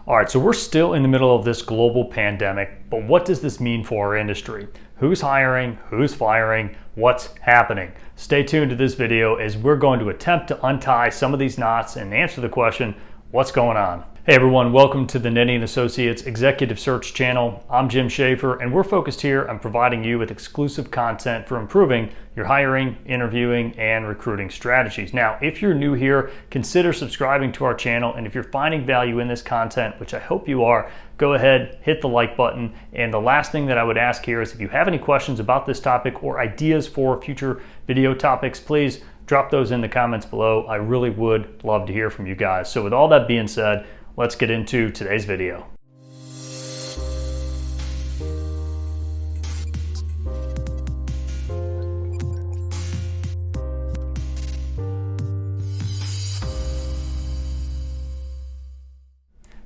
All right, so we're still in the middle of this global pandemic, but what does this mean for our industry? Who's hiring? Who's firing? What's happening? Stay tuned to this video as we're going to attempt to untie some of these knots and answer the question, what's going on? Hey everyone, welcome to the Nenni & Associates Executive Search channel. I'm Jim Schaefer, and we're focused here on providing you with exclusive content for improving your hiring, interviewing, and recruiting strategies. Now, if you're new here, consider subscribing to our channel, and if you're finding value in this content, which I hope you are, go ahead, hit the like button. And the last thing that I would ask here is if you have any questions about this topic or ideas for future video topics, please drop those in the comments below. I really would love to hear from you guys. So with all that being said, let's get into today's video.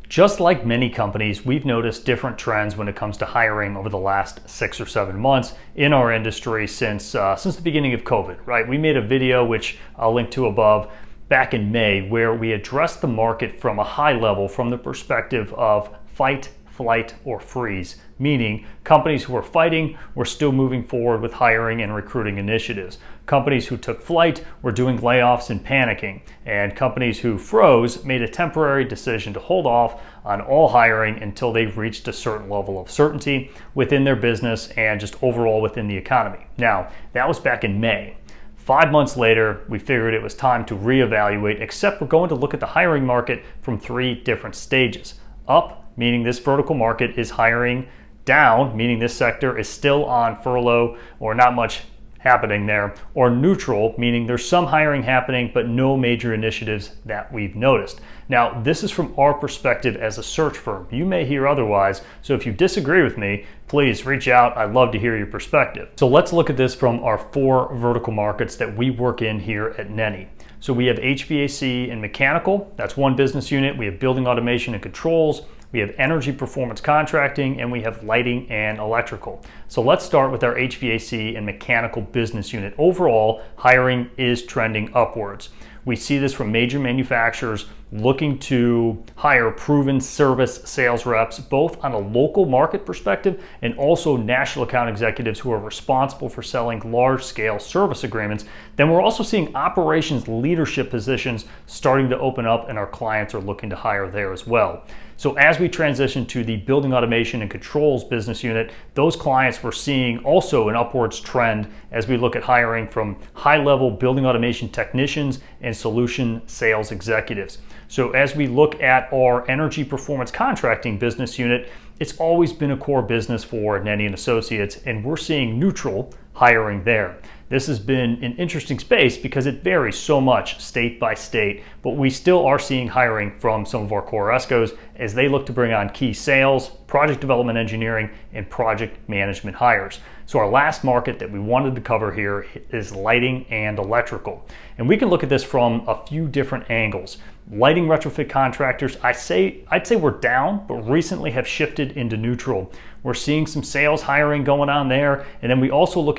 Just like many companies, we've noticed different trends when it comes to hiring over the last 6 or 7 months in our industry since the beginning of COVID, right? We made a video, which I'll link to above, back in May, where we addressed the market from a high level from the perspective of fight, flight, or freeze, meaning companies who are fighting were still moving forward with hiring and recruiting initiatives. Companies who took flight were doing layoffs and panicking, and companies who froze made a temporary decision to hold off on all hiring until they've reached a certain level of certainty within their business and just overall within the economy. Now, that was back in May. 5 months later, we figured it was time to reevaluate, except we're going to look at the hiring market from 3 different stages. Up, meaning this vertical market is hiring. Down, meaning this sector is still on furlough or not much happening there. Or neutral, meaning there's some hiring happening but no major initiatives that we've noticed. Now, this is from our perspective as a search firm. You may hear otherwise, so if you disagree with me, please reach out. I'd love to hear your perspective. So let's look at this from our 4 vertical markets that we work in here at Nenni. So we have HVAC and mechanical, that's one business unit. We have building automation and controls. We have energy performance contracting, and we have lighting and electrical. So let's start with our HVAC and mechanical business unit. Overall, hiring is trending upwards. We see this from major manufacturers looking to hire proven service sales reps, both on a local market perspective and also national account executives who are responsible for selling large-scale service agreements. Then we're also seeing operations leadership positions starting to open up, and our clients are looking to hire there as well. So as we transition to the building automation and controls business unit, those clients we're seeing also an upwards trend as we look at hiring from high-level building automation technicians and solution sales executives. So as we look at our energy performance contracting business unit, it's always been a core business for Nenni & Associates, and we're seeing neutral hiring there. This has been an interesting space because it varies so much state by state, but we still are seeing hiring from some of our core ESCOs as they look to bring on key sales, project development engineering, and project management hires. So our last market that we wanted to cover here is lighting and electrical. And we can look at this from a few different angles. Lighting retrofit contractors, I'd say we're down, but recently have shifted into neutral. We're seeing some sales hiring going on there. And then we also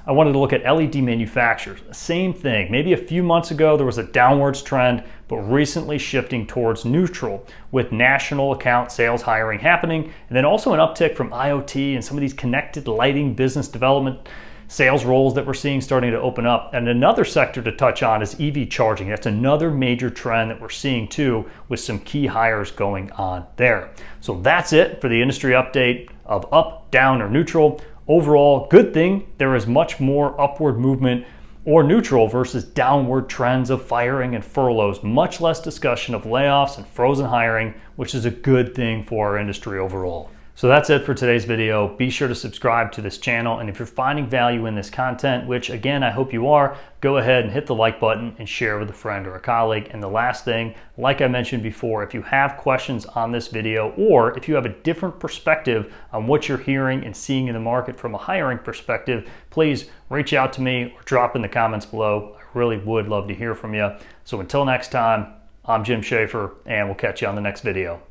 I wanted to look at LED manufacturers. Same thing. Maybe a few months ago there was a downwards trend, but recently shifting towards neutral with national account sales hiring happening, and then also an uptick from IoT and some of these connected lighting business development sales roles that we're seeing starting to open up. And another sector to touch on is EV charging. That's another major trend that we're seeing too, with some key hires going on there. So that's it for the industry update of up, down, or neutral. Overall, good thing there is much more upward movement or neutral versus downward trends of firing and furloughs. Much less discussion of layoffs and frozen hiring, which is a good thing for our industry overall. So that's it for today's video. Be sure to subscribe to this channel, and if you're finding value in this content, which again I hope you are, go ahead and hit the like button and share with a friend or a colleague. And the last thing, like I mentioned before, if you have questions on this video, or if you have a different perspective on what you're hearing and seeing in the market from a hiring perspective, please reach out to me or drop in the comments below. I really would love to hear from you. So until next time, I'm Jim Schaefer, and we'll catch you on the next video.